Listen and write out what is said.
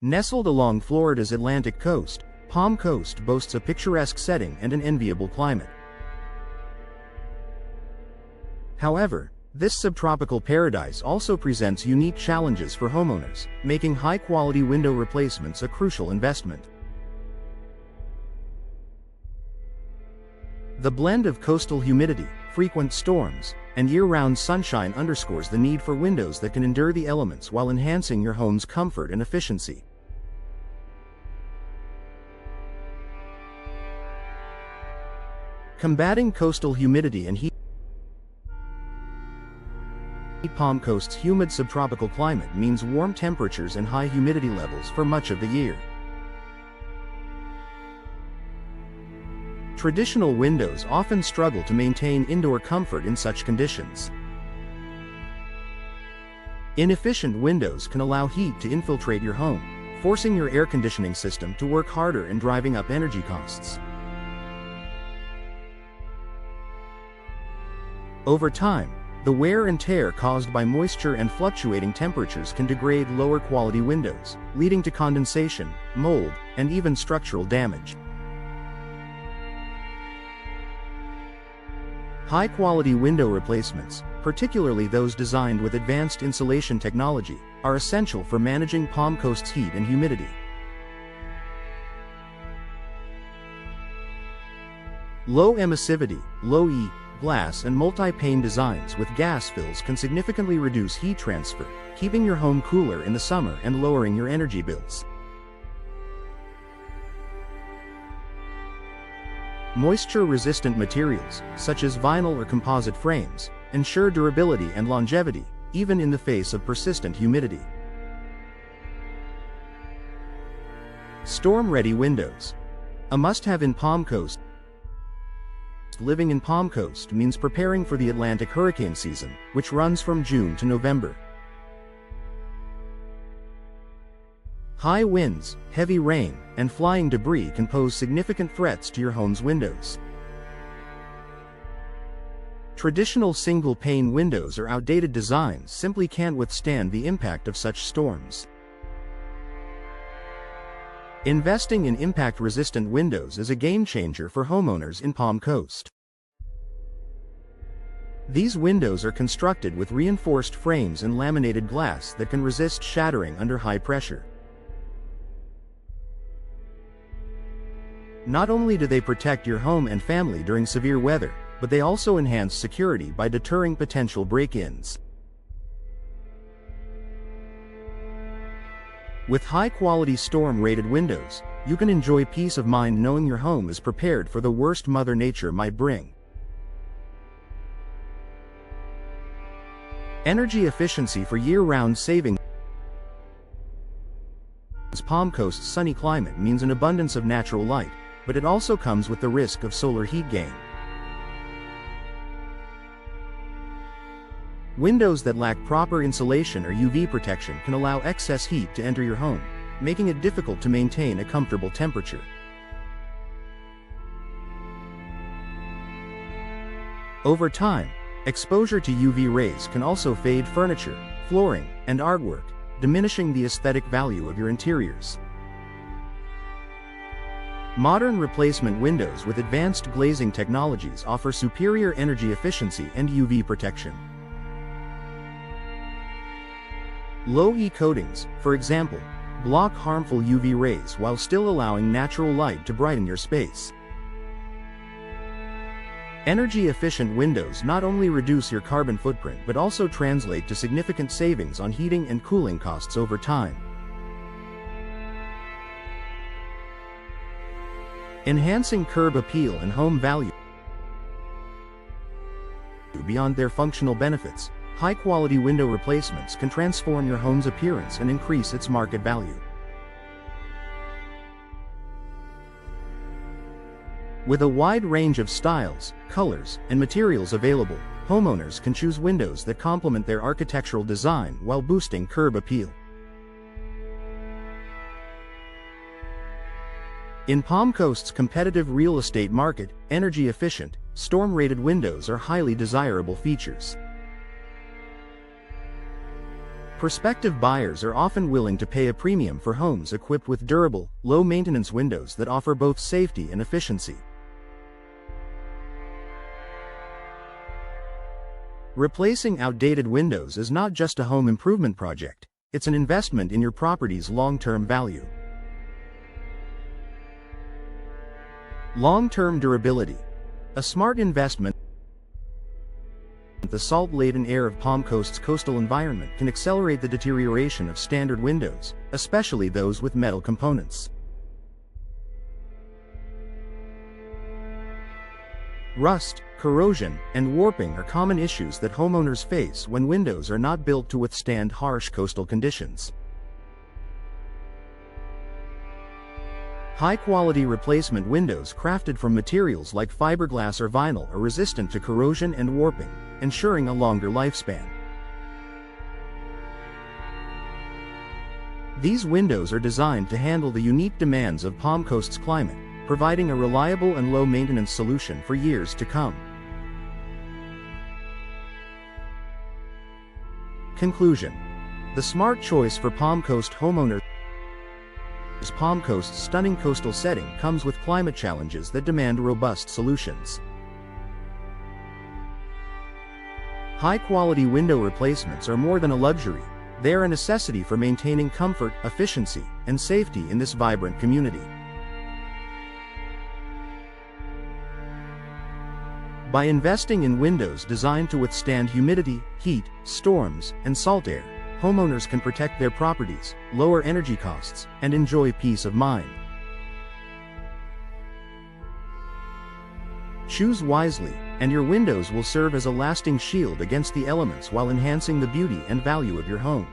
Nestled along Florida's Atlantic coast, Palm Coast boasts a picturesque setting and an enviable climate. However, this subtropical paradise also presents unique challenges for homeowners, making high-quality window replacements a crucial investment. The blend of coastal humidity, frequent storms, and year-round sunshine underscores the need for windows that can endure the elements while enhancing your home's comfort and efficiency. Combating coastal humidity and heat. Palm Coast's humid subtropical climate means warm temperatures and high humidity levels for much of the year. Traditional windows often struggle to maintain indoor comfort in such conditions. Inefficient windows can allow heat to infiltrate your home, forcing your air conditioning system to work harder and driving up energy costs. Over time, the wear and tear caused by moisture and fluctuating temperatures can degrade lower quality windows, leading to condensation, mold, and even structural damage. High-quality window replacements, particularly those designed with advanced insulation technology, are essential for managing Palm Coast's heat and humidity. Low emissivity, low E, glass and multi-pane designs with gas fills can significantly reduce heat transfer, keeping your home cooler in the summer and lowering your energy bills. Moisture-resistant materials, such as vinyl or composite frames, ensure durability and longevity, even in the face of persistent humidity. Storm-ready windows. A must-have in Palm Coast. Living in Palm Coast means preparing for the Atlantic hurricane season, which runs from June to November. High winds, heavy rain, and flying debris can pose significant threats to your home's windows. Traditional single-pane windows or outdated designs simply can't withstand the impact of such storms. Investing in impact-resistant windows is a game-changer for homeowners in Palm Coast. These windows are constructed with reinforced frames and laminated glass that can resist shattering under high pressure. Not only do they protect your home and family during severe weather, but they also enhance security by deterring potential break-ins. With high-quality storm-rated windows, you can enjoy peace of mind knowing your home is prepared for the worst Mother Nature might bring. Energy efficiency for year-round saving. Palm Coast's sunny climate means an abundance of natural light, but it also comes with the risk of solar heat gain. Windows that lack proper insulation or UV protection can allow excess heat to enter your home, making it difficult to maintain a comfortable temperature. Over time, exposure to UV rays can also fade furniture, flooring, and artwork, diminishing the aesthetic value of your interiors. Modern replacement windows with advanced glazing technologies offer superior energy efficiency and UV protection. Low E coatings, for example, block harmful UV rays while still allowing natural light to brighten your space. Energy-efficient windows not only reduce your carbon footprint but also translate to significant savings on heating and cooling costs over time. Enhancing curb appeal and home value. Beyond their functional benefits, high-quality window replacements can transform your home's appearance and increase its market value. With a wide range of styles, colors, and materials available, homeowners can choose windows that complement their architectural design while boosting curb appeal. In Palm Coast's competitive real estate market, energy-efficient, storm-rated windows are highly desirable features. Prospective buyers are often willing to pay a premium for homes equipped with durable, low-maintenance windows that offer both safety and efficiency. Replacing outdated windows is not just a home improvement project, it's an investment in your property's long-term value. Long-term durability. A smart investment. The salt-laden air of Palm Coast's coastal environment can accelerate the deterioration of standard windows, especially those with metal components. Rust, corrosion, and warping are common issues that homeowners face when windows are not built to withstand harsh coastal conditions. High-quality replacement windows crafted from materials like fiberglass or vinyl are resistant to corrosion and warping, ensuring a longer lifespan. These windows are designed to handle the unique demands of Palm Coast's climate, providing a reliable and low-maintenance solution for years to come. Conclusion. The smart choice for Palm Coast homeowners. Palm Coast's stunning coastal setting comes with climate challenges that demand robust solutions. High-quality window replacements are more than a luxury, they are a necessity for maintaining comfort, efficiency, and safety in this vibrant community. By investing in windows designed to withstand humidity, heat, storms, and salt air, homeowners can protect their properties, lower energy costs, and enjoy peace of mind. Choose wisely, and your windows will serve as a lasting shield against the elements while enhancing the beauty and value of your home.